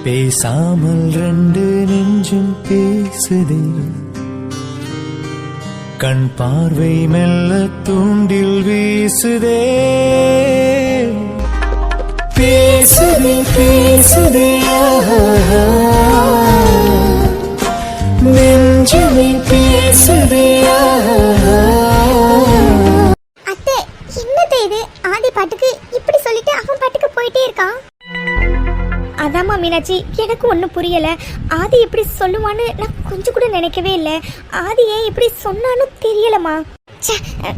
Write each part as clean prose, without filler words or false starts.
பேசாமல் ரெண்டு நெஞ்சும் பேசுதே, கண் பார்வை மெல்ல தூண்டில் வீசுதே. பேசுதே பேசுதே நெஞ்சுமே பேசுதே. அத்தை, என்னது இது? ஆதி பாட்டுக்கு இப்படி சொல்லிட்டு அவன் பாட்டுக்கு போயிட்டே இருக்கான். அதாம்மா மீனாட்சி, எனக்கு ஒன்றும் புரியல. ஆதி இப்படி சொல்லுவான்னு நான் கொஞ்சம் கூட நினைக்கவே இல்லை. ஆதி ஏன் இப்படி சொன்னான்னு தெரியலம்மா.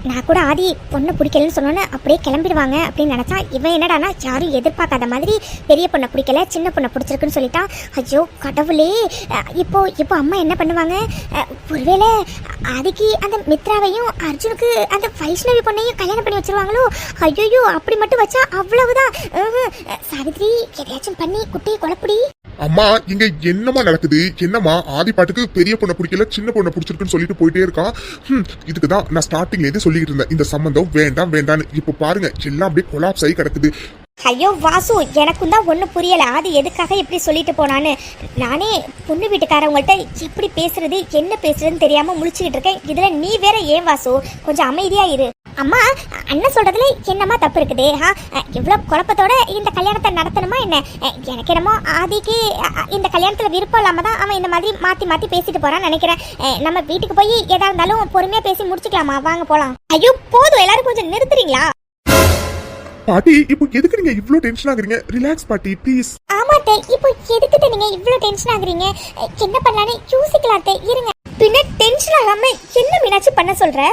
நான் கூட ஆதி பொண்ணை பிடிக்கலன்னு சொன்னோன்னே அப்படியே கிளம்பிடுவாங்க அப்படின்னு நினச்சா, இவன் என்னடானா யாரும் எதிர்பார்க்காத மாதிரி பெரிய பொண்ணை பிடிக்கல சின்ன பொண்ணை பிடிச்சிருக்குன்னு சொல்லிட்டான். ஐயோ கடவுளே, இப்போ அம்மா என்ன பண்ணுவாங்க? ஒருவேளை ஆதிக்கு அந்த மித்ராவையும் அர்ஜுனுக்கு அந்த வைஷ்ணவி பொண்ணையும் கல்யாணம் பண்ணி வச்சிருவாங்களோ? ஐயோ, அப்படி மட்டும் வச்சா அவ்வளவுதான். சாவித்ரி, எதையாச்சும் பண்ணி குட்டியை குழப்படி. அம்மா, இங்க என்னமா நடக்குது? என்னமா ஆதி பாட்டுக்கு பெரிய பொண்ணை பிடிக்கல சின்ன பொண்ணை பிடிச்சிருக்குன்னு சொல்லிட்டு போயிட்டே இருக்கான். இதுக்குதான் நான் ஸ்டார்டிங்ல இருந்து சொல்லிட்டு இருந்தேன், இந்த சம்பந்தம் வேண்டாம் வேண்டான்னு. இப்ப பாருங்க, எல்லாம் அப்படியே கொலாப்ஸ் ஆகி கிடக்குது. ஐயோ வாசு, எனக்கும் தான் ஒன்றும் புரியலை. ஆதி எதுக்காக இப்படி சொல்லிட்டு போனான்னு. நானே பொண்ணு வீட்டுக்காரவங்கள்ட்ட எப்படி பேசுறது என்ன பேசுறதுன்னு தெரியாம முழிச்சுக்கிட்டு இருக்கேன். இதுல நீ வேற ஏன் வாசு? கொஞ்சம் அமைதியா இரு. அம்மா, அண்ணன் சொல்றதுல என்னமா தப்பு இருக்குது? இவ்வளவு குழப்பத்தோட இந்த கல்யாணத்தை நடத்தணுமா என்ன? எனக்கு என்னமோ ஆதிக்கு இந்த கல்யாணத்துல விருப்பம் இல்லாம தான் அவன் இந்த மாதிரி மாத்தி மாத்தி பேசிட்டு போறான்னு நினைக்கிறேன். நம்ம வீட்டுக்கு போய் எதா இருந்தாலும் பொறுமையா பேசி முடிச்சுக்கலாமா? வாங்க போலாம். ஐயோ போதும், எல்லாரும் கொஞ்சம் நிறுத்துறீங்களா? பாட்டி, இப்போ எதுக்கு நீங்க இவ்ளோ டென்ஷன் ஆகுறீங்க? ரிலாக்ஸ் பாட்டி, ப்ளீஸ். ஆமாட்டே, இப்போ எதுக்கு நீங்க இவ்ளோ டென்ஷன் ஆகுறீங்க? என்ன பண்ணலான்னு யோசிக்கலாட்டே, இருங்க. பின்ன டென்ஷன் ஆகாம என்ன மீனாட்சி பண்ண சொல்ற?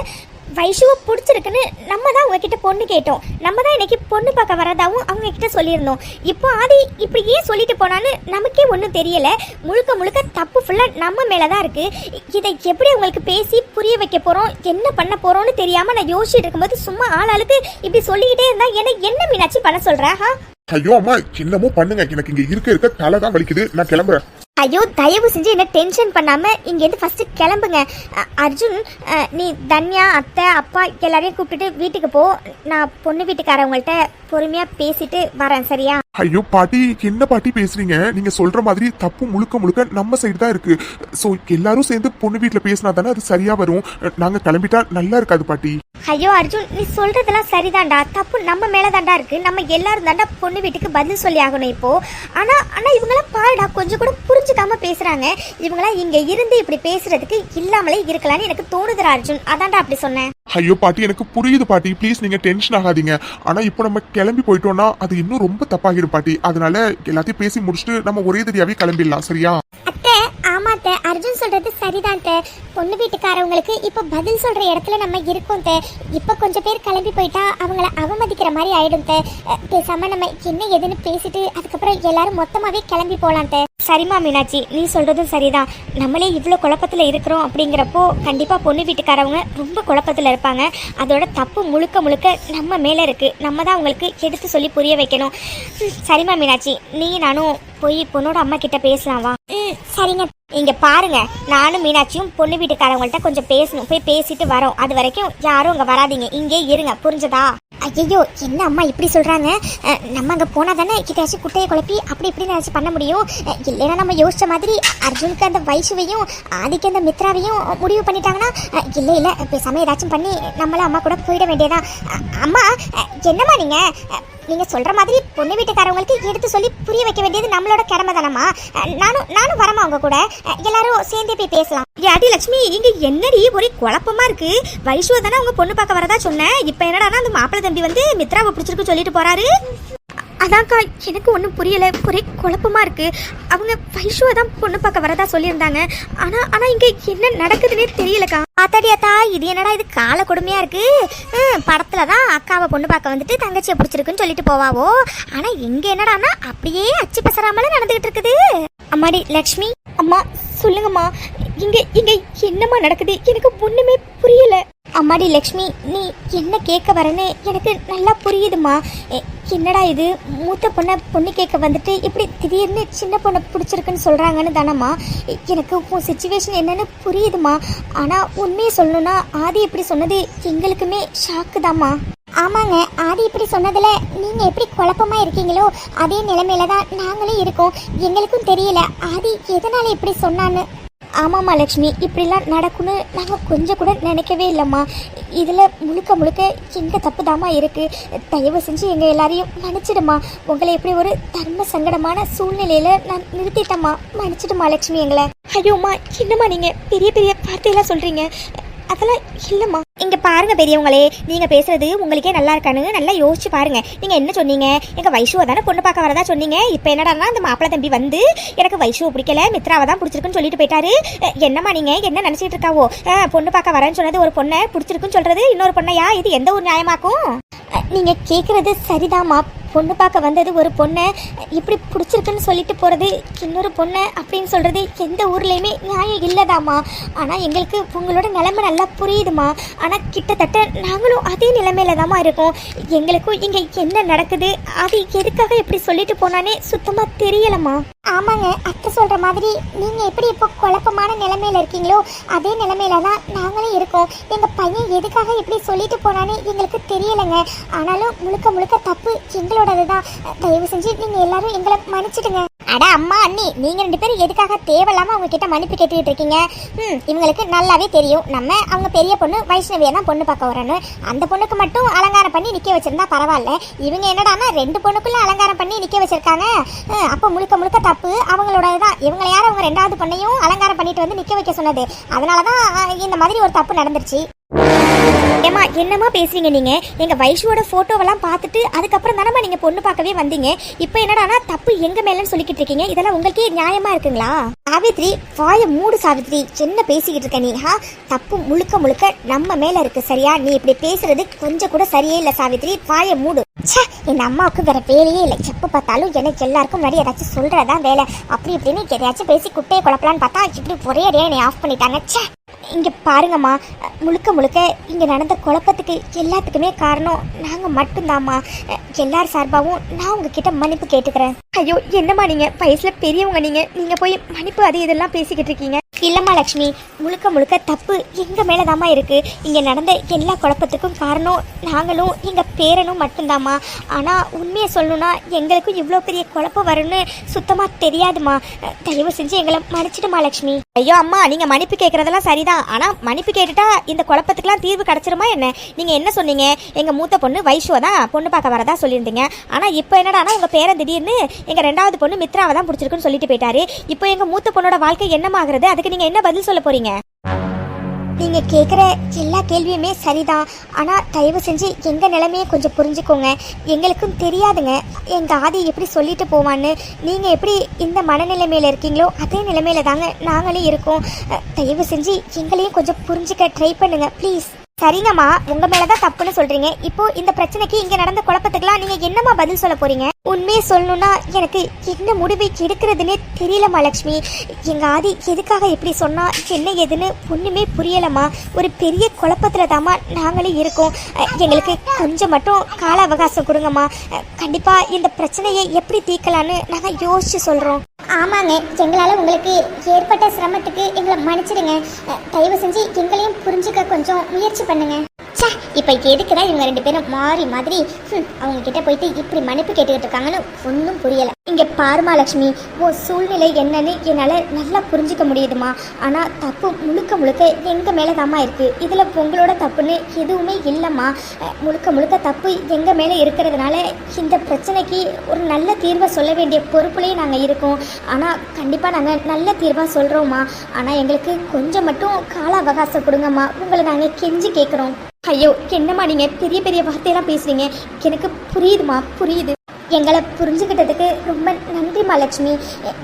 வைஷுவை பிடிச்சிருக்குன்னு நம்ம தான் உங்ககிட்ட பொண்ணு கேட்டோம். நம்ம தான் இன்னைக்கு பொண்ணு பார்க்க வரதாவும் அவங்க கிட்ட சொல்லியிருந்தோம். இப்போ ஆதி இப்படி ஏன் சொல்லிட்டு போனான்னு நமக்கே ஒன்றும் தெரியல. முழுக்க முழுக்க தப்பு ஃபுல்லாக நம்ம மேலே தான் இருக்கு. இதை எப்படி உங்களுக்கு பேசி புரிய வைக்க போறோம், என்ன பண்ண போறோம்னு தெரியாம நான் யோசிச்சுட்டு இருக்கும்போது சும்மா ஆளாளுக்கு இப்படி சொல்லிக்கிட்டே இருந்தா என்ன மீனாட்சி பண்ண சொல்ற? ஐயோ அம்மா, என்னமோ பண்ணுங்க, எனக்கு இங்க இருக்க தலை தான் வலிக்குது, நான் கிளம்புறேன். ஐயோ தயவு செஞ்சு என்ன டென்ஷன் பண்ணாம இங்கேருந்து ஃபர்ஸ்ட் கிளம்புங்க. அர்ஜுன், நீ தன்யா அத்தை அப்பா எல்லாரையும் கூப்பிட்டுட்டு வீட்டுக்கு போ. நான் பொண்ணு வீட்டுக்காரவங்கள்ட்ட பொறுமையா பேசிட்டு வரேன், சரியா? ஐயோ பாட்டி, என்ன பாட்டி பேசுறீங்க? நீங்க சொல்ற மாதிரி தப்பு முழுக்க நம்ம சைடு தான் இருக்கு. சோ எல்லாரும் சேர்ந்து பொண்ணு வீட்டுல பேசினா தானே அது சரியா வரும். நாங்க கிளம்பிட்டா நல்லா இருக்காது பாட்டி. ஐயோ அர்ஜுன், நீ சொல்றதெல்லாம் சரிதான்டா. தப்பு நம்ம மேலதான்டா இருக்கு. நம்ம எல்லாரும் தாண்டா பொண்ணு வீட்டுக்கு பதில் சொல்லி ஆகணும் இப்போ. ஆனா இவங்களாம் பாருடா கொஞ்சம் கூட புரிஞ்சுக்காம பேசுறாங்க. இவங்களாம் இங்க இருந்து இப்படி பேசுறதுக்கு இல்லாமலே இருக்கலாம்னு எனக்கு தோணுதுடா அர்ஜுன். அதான்டா அப்படி சொன்னேன். ஐயோ பாட்டி, எனக்கு புரியுது பாட்டி, ப்ளீஸ் நீங்க டென்ஷன் ஆகாதீங்க. ஆனா இப்போ நம்ம கிளம்பி போயிட்டோம்னா அது இன்னும் ரொம்ப தப்பாகிடும் பாட்டி. அதனால எல்லாத்தையும் பேசி முடிச்சுட்டு நம்ம ஒரே தெரியாவே கிளம்பிடலாம், சரியா? அத்தை, ஆமாத்த, அர்ஜுன் சொல்றது சரிதான். பொண்ணு வீட்டுக்காரவங்களுக்கு இப்ப பதில் சொல்ற இடத்துல நம்ம இருக்கோம். இப்ப கொஞ்சம் பேர் கிளம்பி போயிட்டா அவங்கள அவமதிக்கிற மாதிரி ஆயிடும். பேசாம நம்ம என்ன எதுன்னு பேசிட்டு அதுக்கப்புறம் எல்லாரும் மொத்தமாவே கிளம்பி போலாம். சரிமா மீனாட்சி, நீ சொல்றதும் சரிதான். நம்மளே இவ்வளவு குழப்பத்துல இருக்கிறோம் அப்படிங்கிறப்போ கண்டிப்பா பொண்ணு வீட்டுக்காரவங்க ரொம்ப குழப்பத்துல இருப்பாங்க. அதோட தப்பு முழுக்க நம்ம மேல இருக்கு. நம்ம தான் அவங்களுக்கு எடுத்து சொல்லி புரிய வைக்கணும். சரிமா மீனாட்சி, நீ நானும் போய் பொண்ணோட அம்மா கிட்ட பேசலாம், வா. சரிங்க. இங்க பாருங்க, நானும் மீனாட்சியும் பொண்ணு வீட்டுக்காரவங்கள்ட்ட கொஞ்சம் பேசணும். போய் பேசிட்டு வரோம். அது வரைக்கும் யாரும் அங்க வராதீங்க, இங்கே இருங்க, புரிஞ்சதா? ஐயோ, என்ன அம்மா இப்படி சொல்றாங்க? நம்ம அங்க போனா தானே கிட்டாச்சும் குட்டையை குழப்பி அப்படி இப்படி நினைச்சு பண்ண முடியும். இல்லைன்னா நம்ம யோசிச்ச மாதிரி அர்ஜுனுக்கு அந்த வைஷுவையும் ஆதிக்கு அந்த மித்ராவையும் முடிவு பண்ணிட்டாங்கன்னா இல்ல பேசாம ஏதாச்சும் பண்ணி நம்மள அம்மா கூட போயிட வேண்டியதான். அம்மா, என்னம்மா நீங்க சொல்ற மாதிரி பொண்ணு வீட்டுக்காரவங்களுக்கு எடுத்து சொல்லி புரிய வைக்க வேண்டியது நம்மளோட கடமை தானம்மா. நானும் வரமா உங்க கூட, எல்லாரும் சேர்ந்தே போய் பேசலாம். யாடி லட்சுமி, இங்க என்னடி ஒரே குழப்பமா இருக்கு? வைஷுவ தானே உங்க பொண்ணு பார்க்க வரதா சொன்னேன். இப்ப என்னடா அந்த மாப்பிள்ளை தம்பி வந்து மித்ராவை பிடிச்சிருக்கு சொல்லிட்டு போறாரு. அதான்க்கா, எனக்கு ஒன்றும் புரியல, ஒரே குழப்பமா இருக்கு. அவங்க வைஷுவை தான் பொண்ணு பார்க்க வரதா சொல்லியிருந்தாங்க. ஆனா இங்க என்ன நடக்குதுன்னே தெரியலக்கா. ஆத்தாடியாத்தா, இது என்னடா இது கால கொடுமையா இருக்கு. படத்துலதான் அக்காவை பொண்ணு பார்க்க வந்துட்டு தங்கச்சியை பிடிச்சிருக்குன்னு சொல்லிட்டு போவாவோ. ஆனா இங்க என்னடானா அப்படியே அச்சு பசராமல நடந்துகிட்டு இருக்குது. அம்மாடி லக்ஷ்மி, அம்மா சொல்லுங்கம்மா, இங்க என்னம்மா நடக்குது? எனக்கு ஒண்ணுமே புரியல. அம்மாடி லக்ஷ்மி, நீ என்ன கேட்க வரன்னு எனக்கு நல்லா புரியுதுமா. என்னடா இது, மூத்த பொண்ணு கேட்க வந்துட்டு இப்படி திடீர்னு சின்ன பொண்ணை பிடிச்சிருக்குன்னு சொல்றாங்கன்னு தானம்மா. எனக்கு உன் சிச்சுவேஷன் என்னன்னு புரியுதுமா. ஆனா உண்மையை சொல்லணும்னா ஆதி இப்படி சொன்னது எங்களுக்குமே ஷாக்கு தாம்மா. ஆமாங்க, ஆதி இப்படி சொன்னதுல நீங்க எப்படி குழப்பமா இருக்கீங்களோ அதே நிலைமையில தான் நாங்களும் இருக்கோம். எங்களுக்கும் தெரியல ஆதி எதனால இப்படி சொன்னான்னு. ஆமாம்மா லக்ஷ்மி, இப்படிலாம் நடக்கும்னு நாங்கள் கொஞ்சம் கூட நினைக்கவே இல்லைம்மா. இதில் முழுக்க முழுக்க எங்கள் தப்பு தாம்மா இருக்குது. தயவு செஞ்சு எங்கள் எல்லாரையும் மன்னிச்சிடுமா. உங்களை எப்படி ஒரு தர்ம சங்கடமான சூழ்நிலையில் நான் நிறுத்திட்டேம்மா. மன்னிச்சிடுமா லக்ஷ்மி எங்களை. ஐயோம்மா, என்னம்மா நீங்கள் பெரிய பெரிய வார்த்தையெல்லாம் சொல்கிறீங்க? அதெல்லாம் இல்லைம்மா. இங்கே பாருங்க பெரியவங்களே, நீங்கள் பேசுறது உங்களுக்கே நல்லா இருக்கானு நல்லா யோசிச்சு பாருங்க. நீங்கள் என்ன சொன்னீங்க? எங்கள் வைஷுவை தானே பொண்ணு பார்க்க வரதா சொன்னீங்க. இப்போ என்னடான்னா அந்த மாப்பிள்ளை தம்பி வந்து எனக்கு வைஷுவை பிடிக்கல, மித்ராவை தான் பிடிச்சிருக்குன்னு சொல்லிட்டு போயிட்டாரு. என்னம்மா நீங்கள் என்ன நினச்சிட்டு இருக்காவோ? பொண்ணு பார்க்க வரேன்னு சொன்னது ஒரு பொண்ணை பிடிச்சிருக்குன்னு சொல்கிறது இன்னொரு பொண்ணையா? இது எந்த ஒரு நியாயமாக்கும்? நீங்கள் கேட்குறது சரிதாம்மா. பொண்ணு பார்க்க வந்தது ஒரு பொண்ணை இப்படி பிடிச்சிருக்குன்னு சொல்லிட்டு போகிறது இன்னொரு பொண்ணை அப்படின்னு சொல்கிறது எந்த ஊர்லேயுமே நியாயம் இல்லைதாம்மா. ஆனால் எங்களுக்கு உங்களோட நிலைமை நல்லா புரியுதுமா. ஆனால் கிட்டத்தட்ட நாங்களும் அதே நிலைமையில தாம்மா இருக்கோம். எங்களுக்கும் இங்கே என்ன நடக்குது, அது எதுக்காக இப்படி சொல்லிட்டு போனானே சுத்தமாக தெரியலம்மா. ஆமாங்க, அத்தை சொல்கிற மாதிரி நீங்கள் எப்படி இப்போ குழப்பமான நிலைமையில இருக்கீங்களோ அதே நிலைமையில தான் நாங்களும் இருக்கோம். எங்கள் பையன் எதுக்காக இப்படி சொல்லிட்டு போனானே எங்களுக்கு தெரியலைங்க. ஆனாலும் முழுக்க முழுக்க தப்பு எங்களோடது தான். தயவு செஞ்சு நீங்கள் எல்லாரும் எங்களை மன்னிச்சிடுங்க. அட அம்மா அண்ணி, நீங்கள் 2 பேரும் எதுக்காக தேவையில்லாமல் அவங்க கிட்ட மன்னிப்பு கேட்டுக்கிட்டு இருக்கீங்க? இவங்களுக்கு நல்லாவே தெரியும் நம்ம அவங்க பெரிய பொண்ணு வைஷ்ணவியை தான் பொண்ணு பார்க்க வரேன்னு. அந்த பொண்ணுக்கு மட்டும் அலங்காரம் பண்ணி நிற்க வச்சிருந்தா பரவாயில்ல. இவங்க என்னடானா 2 பொண்ணுக்குள்ள அலங்காரம் பண்ணி நிற்க வச்சிருக்காங்க. அப்போ முழுக்க முழுக்க தப்பு அவங்களோட தான். இவங்களை யாரும் அவங்க 2வது பொண்ணையும் அலங்காரம் பண்ணிட்டு வந்து நிற்க வைக்க சொன்னது. அதனால தான் இந்த மாதிரி ஒரு தப்பு நடந்துருச்சு. ஏமா என்னம்மா பேசுறீங்க நீங்க? எங்க வைஷுவோட போட்டோவெல்லாம் பார்த்துட்டு அதுக்கப்புறம் தானம்மா நீங்க பொண்ணு பார்க்கவே வந்தீங்க. இப்போ என்னடானா தப்பு எங்க மேலன்னு சொல்லிக்கிட்டு இருக்கீங்க. இதெல்லாம் உங்களுக்கே நியாயமா இருக்குங்களா? சாவித்ரி, வாய மூடு சாவித்ரி. என்ன பேசிக்கிட்டு இருக்க நீ? தப்பு முழுக்க முழுக்க நம்ம மேல இருக்கு, சரியா? நீ இப்படி பேசுறது கொஞ்சம் கூட சரியே இல்லை சாவித்ரி. வாய மூடு. என் அம்மாவுக்கு வேற வேலையே இல்லை. எப்ப பார்த்தாலும் எனக்கு எல்லாருக்கும் முன்னாடி ஏதாச்சும் சொல்றதான் வேலை. அப்படி இப்படின்னு எதையாச்சும் பேசி குட்டையை குழப்பலான்னு பார்த்தா இப்படி ஒரே அடியா என்னை ஆஃப் பண்ணிட்டாங்க. இங்கே பாருங்கம்மா, முழுக்க முழுக்க இங்கே நடந்த குழப்பத்துக்கு எல்லாத்துக்குமே காரணம் நாங்கள் மட்டும்தாம்மா. எல்லார் சார்பாகவும் நான் உங்ககிட்ட மன்னிப்பு கேட்டுக்கிறேன். ஐயோ என்னம்மா நீங்கள் வயசில் பெரியவங்க, நீங்கள் போய் மன்னிப்பு அது இதெல்லாம் பேசிக்கிட்டு இருக்கீங்க. இல்லைம்மா லக்ஷ்மி, முழுக்க முழுக்க தப்பு எங்கள் மேலே தாம்மா இருக்குது. இங்கே நடந்த எல்லா குழப்பத்துக்கும் காரணம் நாங்களும் எங்கள் பேரனும் மட்டும்தாம்மா. ஆனால் உண்மையை சொல்லணும்னா எங்களுக்கும் இவ்வளோ பெரிய குழப்பம் வரும்னு சுத்தமாக தெரியாதுமா. தயவு செஞ்சு எங்களை மன்னிச்சிடுமா லக்ஷ்மி. ஐயோ அம்மா, நீங்கள் மன்னிப்பு கேட்குறதெல்லாம் சரிதான். ஆனால் மன்னிப்பு கேட்டுட்டா இந்த குழப்பத்துக்குலாம் தீர்வு கிடச்சிருமா என்ன? நீங்கள் என்ன சொன்னீங்க? எங்கள் மூத்த பொண்ணு வைஷுவை தான் பொண்ணு பார்க்க வரதா சொல்லியிருந்தீங்க. ஆனால் இப்போ என்னடானா உங்கள் பேரன் திடீர்னு எங்கள் 2வது பொண்ணு மித்ராவை தான் பிடிச்சிருக்குன்னு சொல்லிட்டு போயிட்டாரு. இப்போ எங்கள் மூத்த பொண்ணோட வாழ்க்கை என்னமாகிறது? அதுக்கு நீங்க என்ன பதில் சொல்ல போறீங்க? நீங்க கேட்குற எல்லா கேள்வியுமே சரிதான். ஆனால் தயவு செஞ்சு எங்க நிலைமையை கொஞ்சம் புரிஞ்சுக்கோங்க. எங்களுக்கும் தெரியாதுங்க எங்க ஆதி எப்படி சொல்லிட்டு போவான்னு. நீங்க எப்படி இந்த மனநிலைமையில இருக்கீங்களோ அதே நிலைமையில தாங்க நாங்களும் இருக்கோம். தயவு செஞ்சு எங்களையும் கொஞ்சம் புரிஞ்சுக்க ட்ரை பண்ணுங்க ப்ளீஸ். சரிங்கம்மா, உங்க மேலதான் தப்புன்னு சொல்றீங்க. இப்போ இந்த பிரச்சனைக்கு இங்க நடந்த குழப்பத்துக்குலாம் நீங்க என்னம்மா பதில் சொல்ல போறீங்க? உண்மையை சொல்லணும்னா எனக்கு என்ன முடிவை எடுக்கிறதுனே தெரியலம்மா லக்ஷ்மி. எங்க ஆதி எதுக்காக இப்படி சொன்னா என்ன ஏதுன்னு ஒண்ணுமே புரியலம்மா. ஒரு பெரிய குழப்பத்துல தாம்மா நாங்களே இருக்கோம். எங்களுக்கு கொஞ்சம் மட்டும் கால அவகாசம் கொடுங்கம்மா. கண்டிப்பா இந்த பிரச்சனையை எப்படி தீர்க்கலான்னு நாங்க யோசிச்சு சொல்றோம். ஆமாங்க, எங்களால் உங்களுக்கு ஏற்பட்ட சிரமத்துக்கு எங்களை மன்னிச்சிடுங்க. தயவு செஞ்சு எங்களையும் புரிஞ்சுக்க கொஞ்சம் முயற்சி பண்ணுங்க. இப்போ எதுக்கு தான் இவங்க 2 பேரும் மாறி மாதிரி அவங்க கிட்ட போயிட்டு இப்படி மன்னிப்பு கேட்டுக்கிட்டு இருக்காங்கன்னு ஒன்றும் புரியலை. இங்கே பாருமா லக்ஷ்மி, ஓ சூழ்நிலை என்னன்னு என்னால் நல்லா புரிஞ்சுக்க முடியுதுமா. ஆனால் தப்பு முழுக்க முழுக்க எங்கள் மேலே தாம்மா இருக்குது. இதில் உங்களோட தப்புன்னு எதுவுமே இல்லைம்மா. முழுக்க முழுக்க தப்பு எங்கள் மேலே இருக்கிறதுனால இந்த பிரச்சனைக்கு ஒரு நல்ல தீர்வை சொல்ல வேண்டிய பொறுப்புலேயே நாங்கள் இருக்கோம். ஆனால் கண்டிப்பாக நாங்கள் நல்ல தீர்வாக சொல்கிறோம்மா. ஆனால் எங்களுக்கு கொஞ்சம் மட்டும் கால அவகாசம் கொடுங்கம்மா. உங்களை நாங்கள் கெஞ்சி கேட்குறோம். ஐயோ என்னம்மா நீங்கள் பெரிய பெரிய வார்த்தையெல்லாம் பேசுகிறீங்க. எனக்கு புரியுதுமா, புரியுது. எங்களை புரிஞ்சுக்கிட்டதுக்கு ரொம்ப நன்றிம்மா லக்ஷ்மி.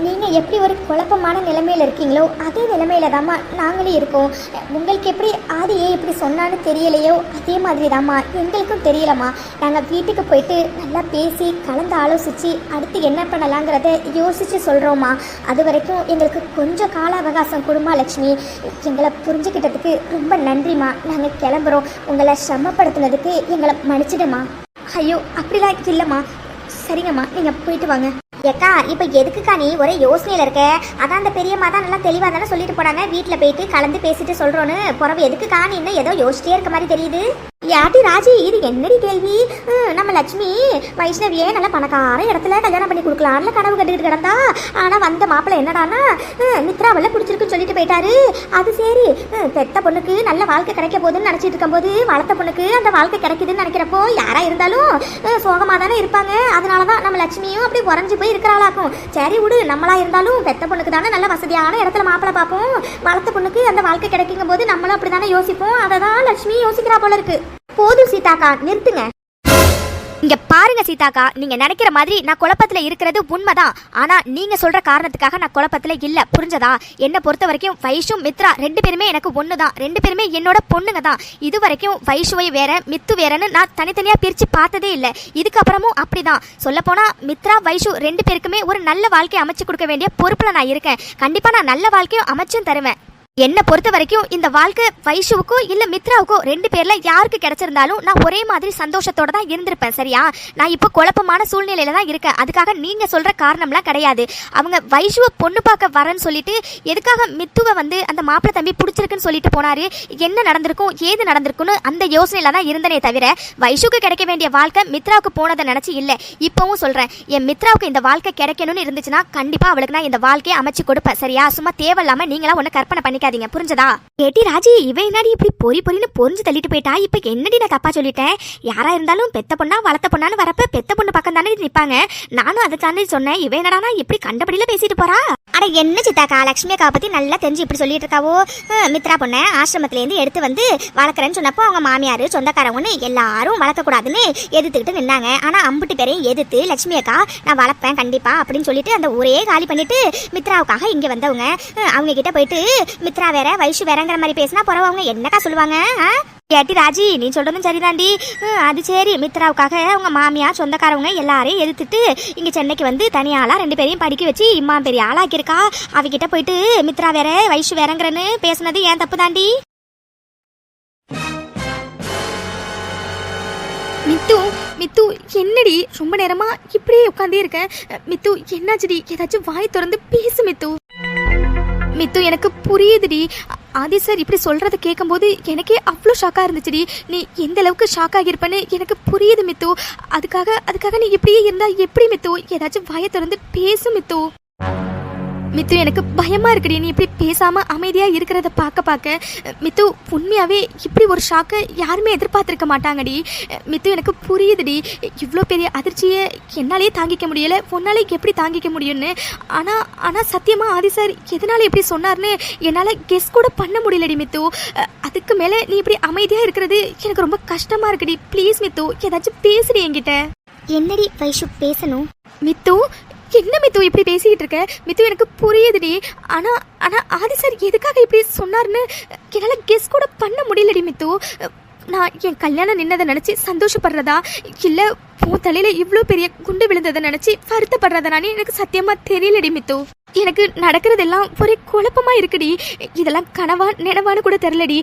நீங்கள் எப்படி ஒரு குழப்பமான நிலைமையில் இருக்கீங்களோ அதே நிலைமையில தாம்மா நாங்களும் இருக்கோம். உங்களுக்கு எப்படி ஆதியே இப்படி சொன்னான்னு தெரியலையோ அதே மாதிரி தாம்மா எங்களுக்கும் தெரியலம்மா. நாங்கள் வீட்டுக்கு போயிட்டு நல்லா பேசி கலந்து ஆலோசித்து அடுத்து என்ன பண்ணலாங்கிறத யோசித்து சொல்கிறோம்மா. அது வரைக்கும் எங்களுக்கு கொஞ்சம் கால அவகாசம் கொடுமா லக்ஷ்மி. எங்களை புரிஞ்சுக்கிட்டதுக்கு ரொம்ப நன்றிம்மா. நாங்கள் கிளம்புறோம். உங்களை சிரமப்படுத்தினதுக்கு எங்களை மன்னிச்சிடுமா. ஐயோ அப்படிலாம் இல்லைம்மா. சரிங்கம்மா, நீங்கள் போயிட்டு வாங்க. ஏக்கா, இப்போ எதுக்குக்கா நீ ஒரே யோசனையில் இருக்க? அதான் அந்த பெரியம்மா தான் நல்லா தெளிவாக தானே சொல்லிட்டு போனாங்க வீட்டில் போயிட்டு கலந்து பேசிட்டு சொல்கிறோன்னு. பிறகு எதுக்குக்கா நீ இன்னும் ஏதோ யோசிச்சிட்டே இருக்க மாதிரி தெரியுது? யாட்டி ராஜி, இது என்னடி கேள்வி? நம்ம லட்சுமி வைஷ்ணவியே நல்ல பணக்கார இடத்துல கல்யாணம் பண்ணி கொடுக்கலான்னு கனவு கட்டுக்கிட்டு கிடந்தா. ஆனா வந்த மாப்பிள்ளை என்னடானா மித்ராவெல்லாம் பிடிச்சிருக்குன்னு சொல்லிட்டு போயிட்டாரு. அது சரி, பெத்த பொண்ணுக்கு நல்ல வாழ்க்கை கிடைக்க போகுதுன்னு நினைச்சிட்டு இருக்கும்போது வளர்த்த பொண்ணுக்கு அந்த வாழ்க்கை கிடைக்குதுன்னு நினைக்கிறப்போ யாரா இருந்தாலும் சோகமா தானே இருப்பாங்க. அதனாலதான் நம்ம லட்சுமியும் அப்படி உறைஞ்சு போய் இருக்கிறாளாக்கும். சரி விடு, நம்மளா இருந்தாலும் பெத்த பொண்ணுக்கு தானே நல்ல வசதியான இடத்துல மாப்பிள்ளை பார்ப்போம். வளர்த்த பொண்ணுக்கு அந்த வாழ்க்கை கிடைக்குங்க போது நம்மளும் அப்படிதானே யோசிப்போம். அதை தான் லட்சுமி யோசிக்கிறா போல இருக்கு. போதும் சீதாக்கா, நிறுத்துங்க. இங்க பாருங்க சீதாக்கா, நீங்க நினைக்கிற மாதிரி நான் குழப்பத்துல இருக்கிறது உண்மைதான். ஆனா நீங்க சொல்ற காரணத்துக்காக நான் குழப்பத்துல இல்ல, புரிஞ்சதா? என்ன பொறுத்த வரைக்கும் வைஷு மித்ரா 2 பேருமே எனக்கு ஒண்ணுதான். 2 பேருமே என்னோட பொண்ணுங்க தான். இது வரைக்கும் வைஷுவை வேற மித்து வேறன்னு நான் தனித்தனியா பிரிச்சு பார்த்ததே இல்ல. இதுக்கப்புறமும் அப்படிதான். சொல்ல போனா மித்ரா வைஷு 2 பேருக்குமே ஒரு நல்ல வாழ்க்கையை அமைச்சு கொடுக்க வேண்டிய பொறுப்புல நான் இருக்கேன். கண்டிப்பா நான் நல்ல வாழ்க்கையும் அமைச்சும் தருவேன். என்ன பொறுத்த வரைக்கும் இந்த வாழ்க்கை வைஷுவுக்கோ இல்ல மித்ராவுக்கோ 2 பேர்ல யாருக்கு கிடைச்சிருந்தாலும் நான் ஒரே மாதிரி சந்தோஷத்தோட தான் இருந்திருப்பேன். சரியா? நான் இப்போ குழப்பமான சூழ்நிலையில தான் இருக்கேன். அதுக்காக நீங்க சொல்ற காரணம்லாம் கிடையாது. அவங்க வைஷுவை பொண்ணு பார்க்க வரேன்னு சொல்லிட்டு எதுக்காக மித்துவை வந்து அந்த மாப்பிள்ளை தம்பி பிடிச்சிருக்குன்னு சொல்லிட்டு போனாரு, என்ன நடந்திருக்கும் ஏது நடந்திருக்குன்னு அந்த யோசனையில தான் இருந்தனே தவிர வைஷுக்கு கிடைக்க வேண்டிய வாழ்க்கை மித்ராவுக்கு போனதை நினைச்சு இல்ல. இப்பவும் சொல்றேன், என் மித்ராவுக்கு இந்த வாழ்க்கை கிடைக்கணும்னு இருந்துச்சுன்னா கண்டிப்பா அவளுக்கு நான் இந்த வாழ்க்கையை அமைச்சு கொடுப்பேன். சரியா? சும்மா தேவையில்லாம நீங்களா ஒன்னு கற்பனை பண்ணிக்க புரிஞ்சதா? கேட்டி ராஜி, இவ என்னடி இப்படி பொறின்னு பொறிஞ்சு தள்ளிட்டு போயிட்டா? இப்ப என்னடி நான் தப்பா சொல்லிட்டேன்? யாரா இருந்தாலும் பெத்த பொண்ணா வளர்த்த பொண்ணான்னு வரப்ப பெத்த பொண்ணு பக்கம் தானே நிப்பாங்க. நானும் அதை தாண்டி சொன்னேன். இவ என்னடானா இப்படி கண்டபடியில பேசிட்டு போறா? அட என்ன சித்தாக்கா, லட்சுமி அக்கா பத்தி நல்லா தெரிஞ்சு இப்படி சொல்லிட்டு இருக்காவோ. மித்ரா பொண்ணை ஆசிரமத்துல இருந்து எடுத்து வந்து வளர்க்குறேன்னு சொன்னப்போ அவங்க மாமியாரு சொந்தக்காரவன்னு எல்லாரும் வளர்க்க கூடாதுன்னு எதிர்த்துக்கிட்டு நின்னாங்க. ஆனா அம்புட்டு பேரையும் எதிர்த்து லட்சுமி அக்கா நான் வளர்ப்பேன் கண்டிப்பா அப்படின்னு சொல்லிட்டு அந்த ஊரையே காலி பண்ணிட்டு மித்ராவுக்காக இங்க வந்தவங்க. அவங்க கிட்ட போயிட்டு மித்ரா வேற வைஷு வேறங்கிற மாதிரி பேசினா போறவங்க என்னக்கா சொல்லுவாங்க? கேட்டி ராஜி, நீ சொல்றதும் சரிதாண்டி. அது சரி, மித்ராவுக்காக அவங்க மாமியா சொந்தக்காரவங்க எல்லாரையும் எதிர்த்துட்டு இங்க சென்னைக்கு வந்து தனியாளா 2 பேரையும் படிக்க வச்சு இம்மா பெரிய ஆளாக்கிருக்கா. அவகிட்ட போயிட்டு மித்ரா வேற வைஷு வேறங்கிறன்னு பேசுனது ஏன் தப்பு தாண்டி? மித்து மித்து, என்னடி ரொம்ப நேரமா இப்படியே உட்காந்தே இருக்கேன்? மித்து என்னாச்சுடி? ஏதாச்சும் வாய் திறந்து பேசு மித்து. மித்து, எனக்கு புரியுதுடி. ஆதி சார் இப்படி சொல்றதை கேட்கும்போது எனக்கே அவ்வளோ ஷாக்கா இருந்துச்சுடி. நீ எந்த அளவுக்கு ஷாக் ஆகியிருப்பன்னு எனக்கு புரியுது மித்து. அதுக்காக நீ இப்படியே இருந்தா எப்படி மித்து? ஏதாச்சும் வாயை திறந்து பேசு மித்து. மித்து, எனக்கு பயமா இருக்குடி நீ இப்படி பேசாம அமைதியா இருக்கிறத பார்க்க. மித்து, உண்மையாவே இப்படி ஒரு ஷாக்கை யாருமே எதிர்பார்த்திருக்க மாட்டாங்கடி. மித்து, எனக்கு புரியுதுடி. இவ்வளோ பெரிய அதிர்ச்சியை என்னாலே தாங்கிக்க முடியல, உன்னாலே எப்படி தாங்கிக்க முடியும்னு. ஆனா சத்தியமா ஆதி சார் எதனால இப்படி சொன்னார்னு என்னால கெஸ் கூட பண்ண முடியலடி மித்து. அதுக்கு மேல நீ இப்படி அமைதியா இருக்கிறது எனக்கு ரொம்ப கஷ்டமா இருக்குடி. ப்ளீஸ் மித்து, ஏதாச்சும் பேசுடி என்கிட்ட. என்னடி வைஷு பேசணும்? மித்து, என்ன மித்து இப்படி பேசிக்கிட்டு இருக்க? மித்து, எனக்கு புரியுதுடி. ஆனா ஆதி சார் எதுக்காக இப்படி சொன்னார்னு என்னால கெஸ் கூட பண்ண முடியலடி மித்து. நான் என் கல்யாணம் நின்னதை நினைச்சு சந்தோஷப்படுறதா இல்ல உன் தலையில இவ்வளோ பெரிய குண்டு விழுந்ததை நினைச்சு வருத்தப்படுறதானே எனக்கு சத்தியமா தெரியலடி மித்து. எனக்கு நடக்கிறதெல்லாம் ஒரே குழப்பமா இருக்குடி. இதெல்லாம் கனவா நினைவான்னு கூட தெரியலடி.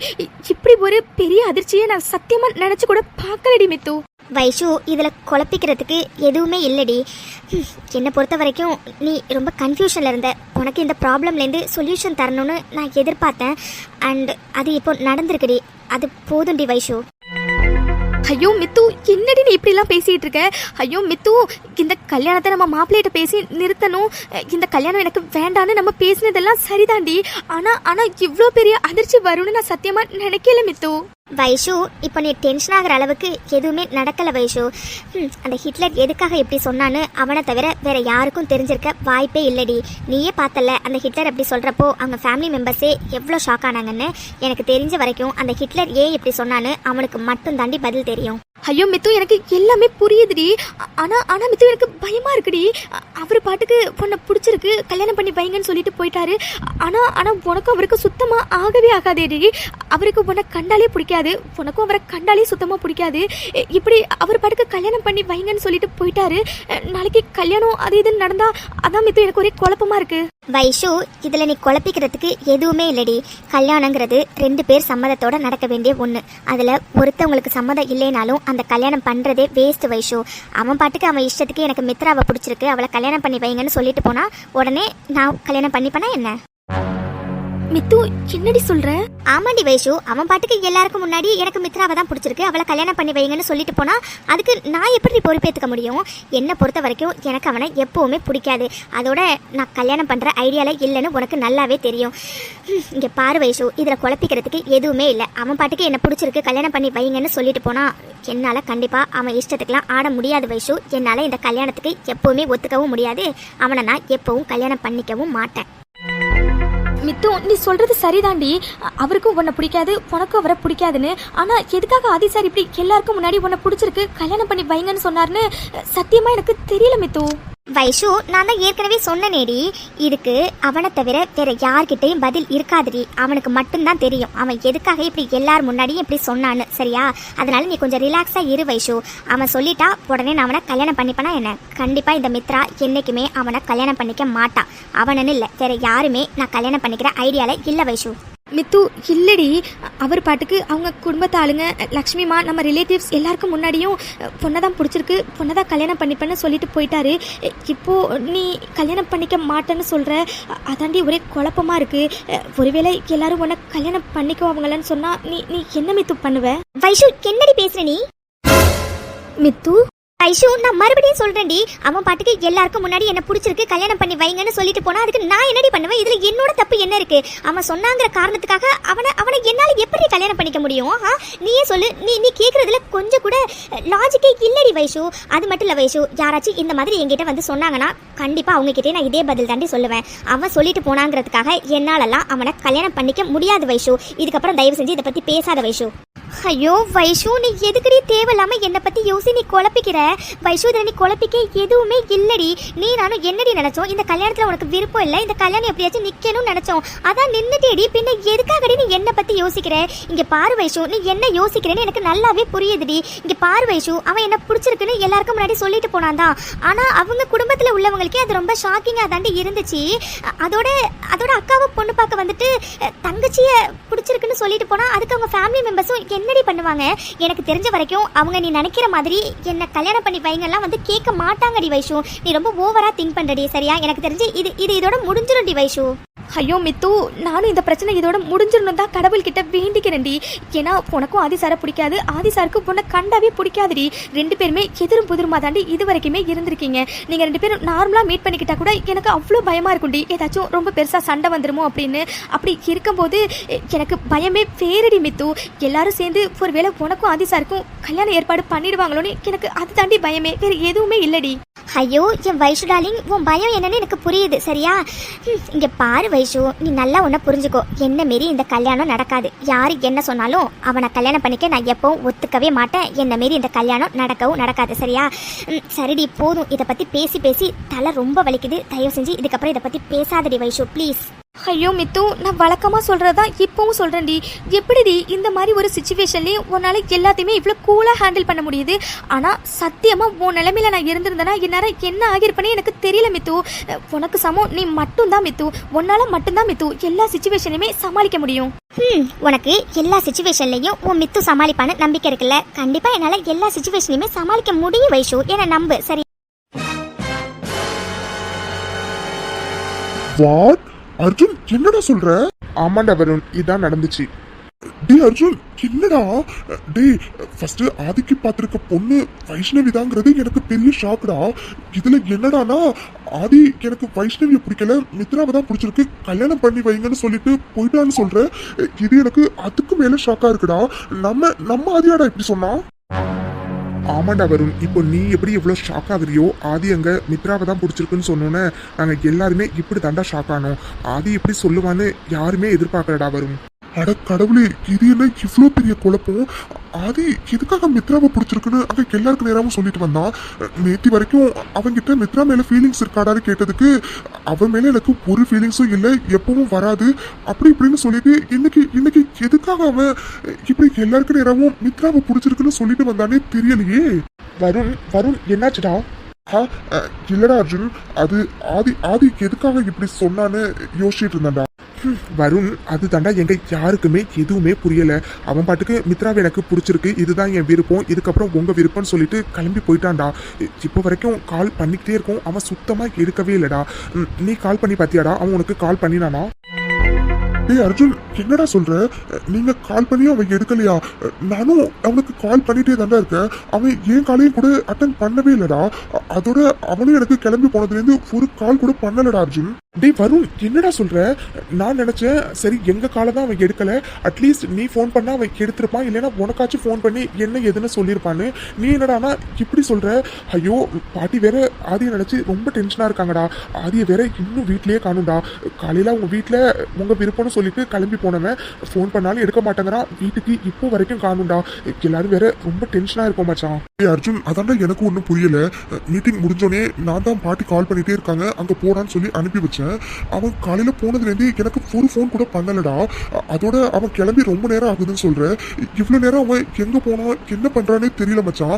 இப்படி ஒரு பெரிய அதிர்ச்சியை நான் சத்தியமா நினைச்சு கூட பார்க்கலடி மித்து. வைஷு, இதுல குழப்பிக்கிறதுக்கு எதுவுமே இல்லடி. என்னை பொறுத்த வரைக்கும் நீ ரொம்ப கன்ஃபியூஷன்ல இருந்த. உனக்கு இந்த ப்ராப்ளம்லேருந்து சொல்யூஷன் தரணும்னு நான் எதிர்பார்த்தேன். அண்ட் அது இப்போ நடந்திருக்குடி. அது போதும்டி வைஷு. ஐயோ மித்து, என்னடி நீ இப்படிலாம் பேசிட்டு இருக்க? ஐயோ மித்து, இந்த கல்யாணத்தை நம்ம மாப்பிள்ளையிட்ட பேசி நிறுத்தணும். இந்த கல்யாணம் எனக்கு வேண்டான்னு நம்ம பேசினதெல்லாம் சரிதாண்டி. ஆனா இவ்வளோ பெரிய அதிர்ச்சி வரும்னு நான் சத்தியமா நினைக்கல மித்து. வைஷு, இப்போ நீ டென்ஷன் ஆகிற அளவுக்கு எதுவுமே நடக்கல வைஷு. அந்த ஹிட்லர் எதுக்காக இப்படி சொன்னான்னு அவனை தவிர வேற யாருக்கும் தெரிஞ்சிருக்க வாய்ப்பே இல்லடி. நீயே பார்த்தல அந்த ஹிட்லர் அப்படி சொல்றப்போ அவங்க ஃபேமிலி மெம்பர்ஸே எவ்வளோ ஷாக் ஆனாங்கன்னு. எனக்கு தெரிஞ்ச வரைக்கும் அந்த ஹிட்லர் ஏன் இப்படி சொன்னான்னு அவனுக்கு மட்டும் தாண்டி பதில் தெரியும். ஐயோ மித்து, எனக்கு எல்லாமே புரியுதுடி. ஆனா மித்து, எனக்கு பயமா இருக்குடி. அவர் பாட்டுக்கு உன்னை பிடிச்சிருக்கு கல்யாணம் பண்ணி வைங்கன்னு சொல்லிட்டு போயிட்டாரு. ஆனா உனக்கும் அவருக்கு சுத்தமா ஆகவே ஆகாதேடி. அவருக்கு உன்னை கண்டாலே பிடிக்காது, உனக்கும் அவரை கண்டாலே சுத்தமா பிடிக்காது. இப்படி அவர் பாட்டுக்கு கல்யாணம் பண்ணி வைங்கன்னு சொல்லிட்டு போயிட்டாரு. நாளைக்கு கல்யாணம் அது இதுன்னு நடந்தா அதான் மித்து எனக்கு ஒரே குழப்பமா இருக்கு. வைஷு, இதுல நீ குழப்பிக்கிறதுக்கு எதுவுமே இல்லடி. கல்யாணங்கிறது 2 பேர் சம்மதத்தோட நடக்க வேண்டிய ஒண்ணு. அதுல ஒருத்தவங்களுக்கு சம்மதம் இல்லைனாலும் அந்த கல்யாணம் பண்றதே வேஸ்ட் வைஷு. அவன் பாட்டுக்கு அவன் இஷ்டத்துக்கு எனக்கு மித்ராவை பிடிச்சிருக்கு அவளை கல்யாணம் பண்ணி வைங்கன்னு சொல்லிட்டு போனா உடனே நான் கல்யாணம் பண்ணிப்பேனா என்ன? மித்து என்னடி சொல்ற? ஆமாண்டி வைஷு, அவன் பாட்டுக்கு எல்லாருக்கும் முன்னாடி எனக்கு மித்ராவை தான் பிடிச்சிருக்கு, அவளை கல்யாணம் பண்ணி வைங்கன்னு சொல்லிட்டு போனா அதுக்கு நான் எப்படி பொறுப்பேற்றுக்க முடியும்? என்னை பொறுத்த வரைக்கும் எனக்கு அவனை எப்பவுமே பிடிக்காது. அதோட நான் கல்யாணம் பண்ற ஐடியால இல்லைன்னு உனக்கு நல்லாவே தெரியும். இங்க பாரு வைஷு, இதுல குழப்பிக்கிறதுக்கு எதுவுமே இல்லை. அவன் பாட்டுக்கு என்ன பிடிச்சிருக்கு கல்யாணம் பண்ணி வைங்கன்னு சொல்லிட்டு போனா என்னால கண்டிப்பா அவன் இஷ்டத்துக்குலாம் ஆட முடியாது வைஷு. என்னால இந்த கல்யாணத்துக்கு எப்பவுமே ஒத்துக்கவும் முடியாது. அவனை நான் எப்பவும் கல்யாணம் பண்ணிக்கவும் மாட்டேன். மித்து நீ சொல்றது சரிதாண்டி. அவருக்கும் உன்னை பிடிக்காது, உனக்கும் அவரை பிடிக்காதுன்னு. ஆனா எதுக்காக ஆதி சார் இப்படி எல்லாருக்கும் முன்னாடி உன்னை பிடிச்சிருக்கு கல்யாணம் பண்ணி வைங்கன்னு சொன்னார்னு சத்தியமா எனக்கு தெரியல மித்து. வைஷு, நான் தான் ஏற்கனவே சொன்னேனேடி, இதுக்கு அவனை தவிர வேற யார்கிட்டையும் பதில் இருக்காதுடி. அவனுக்கு மட்டும்தான் தெரியும் அவன் எதுக்காக இப்படி எல்லார் முன்னாடியும் இப்படி சொன்னான்னு. சரியா? அதனால நீ கொஞ்சம் ரிலாக்ஸா இரு வைஷு. அவன் சொல்லிட்டா உடனே நான் அவனை கல்யாணம் பண்ணிப்பேனா என்ன? கண்டிப்பா இந்த மித்ரா என்னைக்குமே அவனை கல்யாணம் பண்ணிக்க மாட்டான். அவனன்னு இல்லை, வேற யாருமே நான் கல்யாணம் பண்ணிக்கிற ஐடியால இல்லை வைஷு. மித்து இல்லடி, அவர் பாட்டுக்கு அவங்க குடும்பத்து ஆளுங்க, லக்ஷ்மிமா, நம்ம ரிலேட்டிவ்ஸ் எல்லாருக்கும் முன்னாடியும் பொண்ணதான் பிடிச்சிருக்கு, பொண்ணதான் கல்யாணம் பண்ணிப்பேன்னு சொல்லிட்டு போயிட்டாரு. இப்போ நீ கல்யாணம் பண்ணிக்க மாட்டேன்னு சொல்ற, அதாண்டி ஒரே குழப்பமா இருக்கு. ஒருவேளை எல்லாரும் உன்னை கல்யாணம் பண்ணிக்குவாங்கன்னு சொன்னா நீ நீ என்ன மித்து பண்ணுவ? வைஷு, என்னடி பேசுற நீ? மித்து ஐஷு, நான் மறுபடியும் சொல்றேன்டி, அவன் பாட்டுக்கு எல்லாருக்கும் முன்னாடி என்ன பிடிச்சிருக்கு கல்யாணம் பண்ணி வைங்கன்னு சொல்லிட்டு போனா அதுக்கு நான் என்னடி பண்ணுவேன்? இதுல என்னோட தப்பு என்ன இருக்கு? அவன் சொன்னாங்கிற காரணத்துக்காக அவனை என்னால எப்படி கல்யாணம் பண்ணிக்க முடியும்? நீயே சொல்லு. நீ கேக்குறதுல கொஞ்சம் கூட லாஜிக்கே இல்லடி வைஷு. அது மட்டும் இல்ல வைஷு, யாராச்சும் இந்த மாதிரி என்கிட்ட வந்து சொன்னாங்கன்னா கண்டிப்பா அவங்க கிட்டே நான் இதே பதில் தாண்டி சொல்லுவேன். அவன் சொல்லிட்டு போனாங்கிறதுக்காக என்னாலலாம் அவனை கல்யாணம் பண்ணிக்க முடியாது வைஷு. இதுக்கப்புறம் தயவு செஞ்சு இதை பத்தி பேசாத வைஷு. ஐயோ வைஷு, நீ எதுக்கடி தேவையில்லாம என்னை பத்தி யோசி நீ குழப்பிக்கிற? வைஷு, இதில் நீ குழப்பிக்க எதுவுமே இல்லடி. நீ நானும் என்னடி நினைச்சோம், இந்த கல்யாணத்துல உனக்கு விருப்பம் இல்லை, இந்த கல்யாணம் எப்படியாச்சும் நிக்கணும்னு நினைச்சோம். அதான் நின்னுட்டேடி. பின்ன எதுக்காகடி நீ என்னை பத்தி யோசிக்கிற? இங்க பாரு வைஷு, நீ என்ன யோசிக்கிறேன்னு எனக்கு நல்லாவே புரியுதுடி. இங்க பாரு வைஷு, அவன் என்ன பிடிச்சிருக்குன்னு எல்லாருக்கும் முன்னாடி சொல்லிட்டு போனான் தான். ஆனா அவங்க குடும்பத்துல உள்ளவங்களுக்கே அது ரொம்ப ஷாக்கிங்கா தாண்டி இருந்துச்சு. அதோட அக்காவை பொண்ணு பார்க்க வந்துட்டு தங்கச்சிய பிடிச்சிருக்குன்னு சொல்லிட்டு போனா அதுக்கு அவங்க ஃபேமிலி மெம்பர்ஸும் என்னடி பண்ணுவாங்க? எனக்கு தெரிஞ்ச வரைக்கும் அவங்க நீ நினைக்கிற மாதிரி என்ன கல்யாணம் பண்ணி வைங்கலாம் வந்து கேட்க மாட்டாங்கடி வைஷு. நீ ரொம்ப ஓவரா திங்க் பண்றடி. சரியா? எனக்கு தெரிஞ்சு இதோட முடிஞ்சிரும்டி வைஷு. ஐயோ மித்து, நானும் இந்த பிரச்சனை இதோட முடிஞ்சிடணும் தான் கடவுள்கிட்ட வேண்டிக்கிறேன்டி. ஏன்னா உனக்கும் ஆதி சாரை பிடிக்காது, ஆதி சாருக்கு பொண்ணை கண்டாவே பிடிக்காதுடி. ரெண்டு பேருமே எதிரும் புதிருமா தாண்டி இது வரைக்குமே இருந்திருக்கீங்க. நீங்கள் ரெண்டு பேரும் நார்மலாக மீட் பண்ணிக்கிட்டா கூட எனக்கு அவ்வளோ பயமாக இருக்கும்டி, ஏதாச்சும் ரொம்ப பெருசாக சண்டை வந்துருமோ அப்படின்னு. அப்படி இருக்கும்போது எனக்கு பயமே வேறடி மித்து. எல்லாரும் சேர்ந்து ஒருவேளை உனக்கும் ஆதி சாருக்கும் கல்யாணம் ஏற்பாடு பண்ணிடுவாங்களோன்னு எனக்கு அது தாண்டி பயமே, வேறு எதுவுமே இல்லடி. ஐயோ என் வைஷு டார்லிங், உன் பயம் என்னன்னு எனக்கு புரியுது. சரியா? இங்க பாரு வைஷு, நீ நல்லா ஒன்ன புரிஞ்சுக்கோ. என்ன மீறி இந்த கல்யாணம் நடக்காது. யாரு என்ன சொன்னாலும் அவனை கல்யாணம் பண்ணிக்க நான் எப்பவும் ஒத்துக்கவே மாட்டேன். என்ன மீறி இந்த கல்யாணம் நடக்கவும் நடக்காது. சரியா? சரிடி, போதும். இதை பத்தி பேசி பேசி தலை ரொம்ப வலிக்குது. தயவு செஞ்சு இதுக்கப்புறம் இதை பத்தி பேசாதடி வைஷு, ப்ளீஸ். ஐயோ மித்து, நான் வழக்கமாக சொல்கிறதா இப்போவும் சொல்கிறேன்டி. எப்படிடி இந்த மாதிரி ஒரு சுச்சுவேஷன்லேயும் உன்னால் எல்லாத்தையுமே இவ்வளோ கூலாக ஹேண்டில் பண்ண முடியுது? ஆனால் சத்தியமாக உன் நிலைமையில நான் இருந்திருந்தேன்னா இந்நேரம் என்ன ஆகியிருப்பேனே எனக்கு தெரியல மித்து. உனக்கு சமம் நீ மட்டும்தான் மித்து. உன்னால் மட்டும்தான் மித்து எல்லா சுச்சுவேஷனையுமே சமாளிக்க முடியும். உனக்கு எல்லா சுச்சுவேஷன்லையும் உன் மித்து சமாளிப்பான்னு நம்பிக்கை இருக்குல்ல? கண்டிப்பாக என்னால் எல்லா சுச்சுவேஷனையுமே சமாளிக்க முடியும் வைஷு, என்ன நம்பு. சரி? வாட் அர்ஜுன், என்னடா சொல்ற? ஆமாண்டா வருண், இதான் நடந்துச்சு. டே அர்ஜுன், என்னடா? டே, ஃபர்ஸ்ட் ஆதிக்கு பார்த்திருக்க பொண்ணு வைஷ்ணவி தாங்கிறது எனக்கு பெரிய ஷாக்குடா. இதுல என்னடானா, ஆதி எனக்கு வைஷ்ணவியை பிடிக்கல, மித்ராவை தான் பிடிச்சிருக்கு, கல்யாணம் பண்ணி வைங்கன்னு சொல்லிட்டு போயிட்டான்னு சொல்ற. இது எனக்கு அதுக்கு மேல ஷாக்கா இருக்குடா. நம்ம ஆதியாடா இப்படி சொன்னா? ஆமாண்டா வருண், இப்போ நீ எப்படி எவ்வளோ ஷாக் ஆகுறியோ, ஆதி அங்க மித்ராவை தான் பிடிச்சிருக்குன்னு சொன்னோன்னே நாங்கள் எல்லாருமே இப்படி தாண்டா ஷாக் ஆனோம். ஆதி எப்படி சொல்லுவான்னு யாருமே எதிர்பார்க்கலடா வருண். அட கடவுளே, இது என்ன இவ்வளோ பெரிய குழப்பம்? ஆதி எதுக்காக மித்ராவை பிடிச்சிருக்குன்னு அங்கே எல்லாருக்கும் நேரமும் சொல்லிட்டு வந்தான். நேத்தி வரைக்கும் அவங்கிட்ட மித்ரா மேல ஃபீலிங்ஸ் இருக்காடான்னு கேட்டதுக்கு அவன் மேல எனக்கு ஒரு ஃபீலிங்ஸும் இல்லை, எப்பவும் வராது, அப்படி இப்படின்னு சொல்லிட்டு இன்னைக்கு எதுக்காக அவன் இப்படி எல்லாருக்கும் நேரமும் மித்ராவை பிடிச்சிருக்குன்னு சொல்லிட்டு வந்தானே தெரியலையே. வருண் என்னாச்சுடா? இல்லடா அர்ஜுன், அது ஆதி எதுக்காக இப்படி சொன்னான்னு யோசிச்சுட்டு இருந்தான்டா. வருண், அது தாண்டா எங்க யாருக்குமே எதுவுமே புரியல. அவன் பாட்டுக்கு மித்ராவை எனக்கு பிடிச்சிருக்கு, இதுதான் என் விருப்பம், இதுக்கப்புறம் உங்க விருப்பம்னு சொல்லிட்டு கிளம்பி போயிட்டான்டா. இப்போ வரைக்கும் கால் பண்ணிக்கிட்டே இருக்கும், அவன் சுத்தமா எடுக்கவே இல்லடா. நீ கால் பண்ணி பாத்தியாடா? அவன் உனக்கு கால் பண்ணினானா? டேய் அர்ஜுன், என்னடா சொல்ற? நீங்க கால் பண்ணி அவன் எடுக்கலையா? நானும் அவனுக்கு கால் பண்ணிட்டே தான்டா இருக்கேன். அவன் ஏன் காலையும் கூட அட்டன் பண்ணவே இல்லடா. அதோட அவனும் எனக்கு கிளம்பி போனதுலேருந்து ஒரு கால் கூட பண்ணலடா அர்ஜுன். டேய் வருண், என்னடா சொல்ற? நான் நினைச்சேன் சரி எங்க காலை தான் அவன் எடுக்கல, அட்லீஸ்ட் நீ ஃபோன் பண்ணா அவன் எடுத்திருப்பான், இல்லைன்னா உனக்காச்சும் ஃபோன் பண்ணி என்ன எதுன்னு சொல்லியிருப்பான்னு. நீ என்னடானா இப்படி சொல்ற? ஐயோ, பாட்டி வேற ஆதியை நினைச்சு ரொம்ப டென்ஷனா இருக்காங்கடா. ஆதியை வேற இன்னும் வீட்லயே காணும்டா. காலையில உங்க வீட்டுல உங்க விருப்பம்னு சொல்லிட்டு கிளம்பி போனவன் ஃபோன் பண்ணாலும் எடுக்க மாட்டேங்கிறான். வீட்டுக்கு இப்போ வரைக்கும் காணும்டா. எல்லாரும் வேற ரொம்ப டென்ஷனா இருக்கும் மச்சான். டேய் அர்ஜுன், அதான்டா எனக்கு ஒன்றும் புரியல. மீட்டிங் முடிஞ்சோடனே நான் தான் பாட்டி கால் பண்ணிட்டே இருக்காங்க, அங்க போடான்னு சொல்லி அனுப்பி வச்சேன். அவன் காலையில போனதுலேருந்து எனக்கு ஒரு ஃபோன் கூட பண்ணலடா. அதோட அவன் கிளம்பி ரொம்ப நேரம் ஆகுதுன்னு சொல்ற. இவ்வளவு நேரம் அவன் எங்க போனா என்ன பண்றானே தெரியல மச்சான்.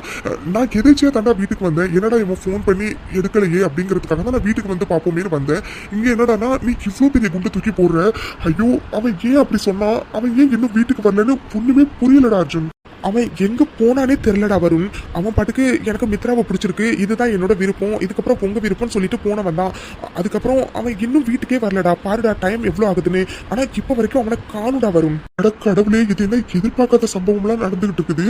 நான் எதிர்ச்சியா தாண்டா வீட்டுக்கு வந்தேன். என்னடா இவன் ஃபோன் பண்ணி எடுக்கலையே அப்படிங்கிறதுக்காக தான் நான் வீட்டுக்கு வந்து பார்ப்போமேனு வந்தேன். இங்க என்னடானா நீ இவ்வளவு பெரிய குண்டை தூக்கி போடுற. ஐயோ, அவன் ஏன் அப்படி சொன்னா? அவன் ஏன் இன்னும் வீட்டுக்கு வரலன்னு ஒண்ணுமே புரியலடா அர்ஜுன். அவன் எங்க போனானே தெரியலடா வருண். அவன் பாட்டுக்கு எனக்கு மித்ராவை பிடிச்சிருக்கு, இதுதான் என்னோட விருப்பம், இதுக்கப்புறம் உங்க விருப்பம்னு சொல்லிட்டு போனவன் தான். அதுக்கப்புறம் அவன் இன்னும் வீட்டுக்கே வரலடா. பாருடா டைம் எவ்வளவு ஆகுதுன்னு. ஆனா இப்ப வரைக்கும் அவனை காணுடா வருண். அட கடவுளே, இது என்ன எதிர்பார்க்காத சம்பவம்லாம் நடந்துகிட்டு இருக்குது.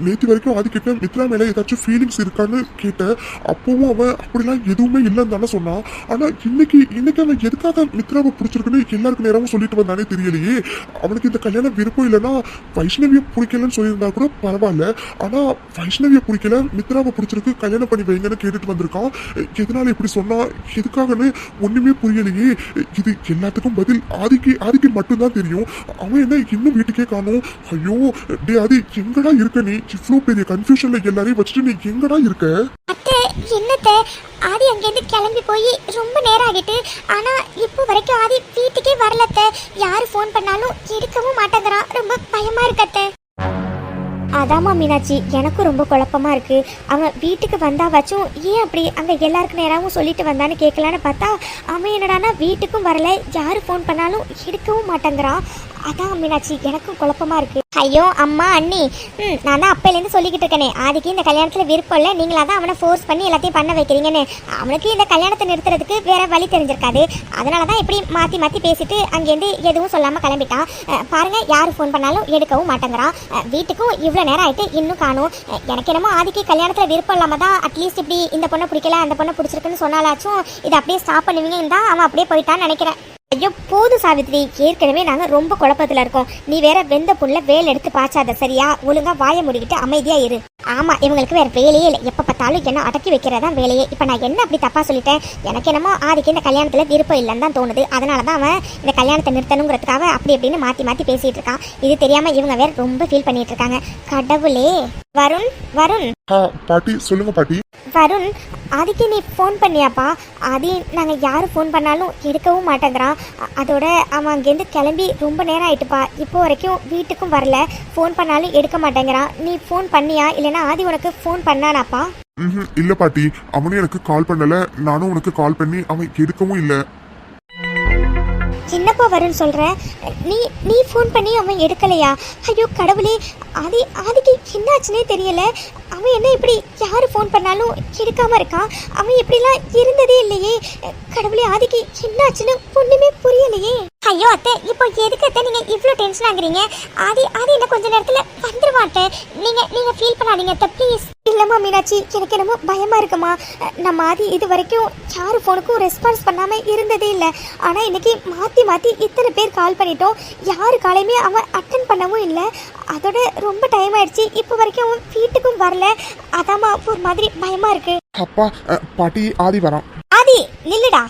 நேற்று வரைக்கும் அதுக்கிட்ட மித்ரா மேல ஏதாச்சும் ஃபீலிங்ஸ் இருக்கான்னு கேட்டேன். அப்பவும் அவன் அப்படிலாம் எதுவுமே இல்லைன்னு தானே சொன்னான். ஆனா இன்னைக்கு அவன் எதுக்காக மித்ராவை பிடிச்சிருக்குன்னு எல்லாருக்கும் நேரமும் சொல்லிட்டு வந்தானே தெரியலையே. அவனுக்கு இந்த கல்யாணம் விருப்பம் இல்லைன்னா வைஷ்ணவியை பிடிக்கலன்னு சொல்லியிருந்தா கூட பரவாயில்ல. ஆனா வைஷ்ணவியை பிடிக்கல, மித்ராவை பிடிச்சிருக்கு, கல்யாணம் பண்ணி வைங்கன்னு கேட்டுட்டு வந்திருக்கான். எதனால இப்படி சொன்னா, எதுக்காகன்னு ஒண்ணுமே புரியலையே. இது எல்லாத்துக்கும் பதில் ஆதிக்கு மட்டும்தான் தெரியும். அவன் என்ன இன்னும் வீட்டுக்கே காணும்? ஐயோ டே ஆதி, எங்கடா இருக்க நீ? இவ்வளவு பெரிய கன்ஃபியூஷன்ல எல்லாரையும் வச்சுட்டு நீ எங்கடா இருக்க? அத்தை, என்னத்த ஆதி அங்கேருந்து கிளம்பி போய் ரொம்ப நேரம் ஆகிட்டு. ஆனா இப்போ வரைக்கும் ஆதி வீட்டுக்கே வரலத்த. யாரு ஃபோன் பண்ணாலும் எடுக்கவும் மாட்டேங்கிறான். ரொம்ப பயமா இருக்கத்த. அதாம்மா மீனாட்சி, எனக்கும் ரொம்ப குழப்பமா இருக்கு. அவன் வீட்டுக்கு வந்தாவாச்சும் ஏன் அப்படி அங்க எல்லாருக்கும் நேராகவும் சொல்லிட்டு வந்தான்னு கேட்கலான்னு பார்த்தா அவன் என்னடானா வீட்டுக்கும் வரல, யாரு ஃபோன் பண்ணாலும் எடுக்கவும் மாட்டேங்கிறான். அதான் மீனாட்சி, எனக்கும் குழப்பமா இருக்கு. ஐயோ அம்மா அண்ணி, நான் தான் அப்பையிலேருந்து சொல்லிக்கிட்டு இருக்கேனே, ஆதிக்கு இந்த கல்யாணத்தில் விருப்பம் இல்லை, நீங்களா தான் அவனை ஃபோர்ஸ் பண்ணி எல்லாத்தையும் பண்ண வைக்கிறீங்கன்னு. அவனுக்கு இந்த கல்யாணத்தை நிறுத்துறதுக்கு வேற வழி தெரிஞ்சிருக்காது. அதனால தான் இப்படி மாற்றி மாற்றி பேசிட்டு அங்கேருந்து எதுவும் சொல்லாமல் கிளம்பிட்டான். பாருங்க, யார் ஃபோன் பண்ணாலும் எடுக்கவும் மாட்டேங்கிறான். வீட்டுக்கும் இவ்வளோ நேரம் ஆகிட்டு இன்னும் காணும். எனக்கு என்னமோ ஆதிக்கு கல்யாணத்தில் விருப்பம் இல்லாமல் தான் அட்லீஸ்ட் இப்படி இந்த பொண்ணை பிடிக்கல அந்த பொண்ணை பிடிச்சிருக்குன்னு சொன்னாலாச்சும் இதை அப்படியே ஸ்டாப் பண்ணுவீங்கன்னு தான் அவன் அப்படியே போயிட்டான்னு நினைக்கிறேன். ஐயோ போதும் சாவித்ரி, ஏற்கனவே நாங்கள் ரொம்ப குழப்பத்தில் இருக்கோம். நீ வேற வெந்த புண்ணுல வேலை எடுத்து பாய்ச்சாத, சரியா? ஒழுங்கா வாயை முடிக்கிட்டு அமைதியா இரு. ஆமா, இவங்களுக்கு வேற வேலையே இல்லை, எப்ப பார்த்தாலும் என்ன அடக்கி வைக்கிறதான் வேலையே. இப்ப நான் என்ன அப்படி தப்பா சொல்லிட்டேன்? எனக்கு என்னமோ ஆதிக்கு இந்த கல்யாணத்துல விருப்பம் இல்லைன்னு தான் தோணுது. அதனாலதான் அவன் இந்த கல்யாணத்தை நிறுத்தணுங்கிறதுக்காக அப்படி அப்படின்னு மாத்தி மாத்தி பேசிட்டு இருக்கான். இது தெரியாம இவங்க வேற ரொம்ப ஃபீல் பண்ணிட்டு இருக்காங்க. கடவுளே. வருண், வருண். பாட்டி சொல்லுங்க பாட்டி. வருண், ஆதிக்கு நீ ஃபோன் பண்ணியாப்பா? ஆதி நாங்கள் யார் ஃபோன் பண்ணாலும் எடுக்கவும் மாட்டேங்கிறான். அதோட அவன் அங்கேருந்து கிளம்பி ரொம்ப நேரம் ஆயிட்டுப்பா. இப்போ வரைக்கும் வீட்டுக்கும் வரல, ஃபோன் பண்ணாலும் எடுக்க மாட்டேங்கிறான். நீ ஃபோன் பண்ணியா, இல்லைன்னா ஆதி உனக்கு ஃபோன் பண்ணானாப்பா? இல்ல பாட்டி, அவனும் எனக்கு கால் பண்ணல, நானும் உனக்கு கால் பண்ணி அவன் எடுக்கவும் இல்லை. என்னப்பா வருண் சொல்ற? நீ ஃபோன் பண்ணி அவன் எடுக்கலையா? ஐயோ கடவுளே, ஆதிக்கு என்னாச்சுன்னே தெரியல. அவன் என்ன இப்படி யார் ஃபோன் பண்ணாலும் எடுக்காம இருக்கான்? அவன் இப்படிலாம் இருந்ததே இல்லையே. கடவுளே, ஆதிக்கு என்னாச்சுன்னு ஒண்ணுமே புரியலையே. ஐயோ அத்தை, இப்போ எதுக்கு அத்தை நீங்க இவ்வளோ டென்ஷன் ஆகுறீங்க? ஆதி இன்னும் கொஞ்ச நேரத்துல வந்துருவாட்டேன். நீங்க ஃபீல் பண்ணாதீங்க அத்தை, ப்ளீஸ். இல்லம்மா மீனாட்சி, எனக்கு என்னமோ பயமா இருக்குமா. நம்ம ஆதி இது வரைக்கும் யாரு ஃபோனுக்கும் ரெஸ்பான்ஸ் பண்ணாம இருந்ததே இல்லை. ஆனா இன்னைக்கு மாத்தி மாத்தி இத்தனை பேர் கால் பண்ணிட்டோம், யாரு காலையுமே அவன் அட்டன் பண்ணவும் இல்லை. அதோட ரொம்ப டைம் ஆயிடுச்சு, இப்போ வரைக்கும் அவன் வீட்டுக்கும் வரல. அதாம்மா ஒரு மாதிரி பயமா இருக்கு. அப்பா பாட்டி, ஆதி வரான். ஆதி நில்லுடா.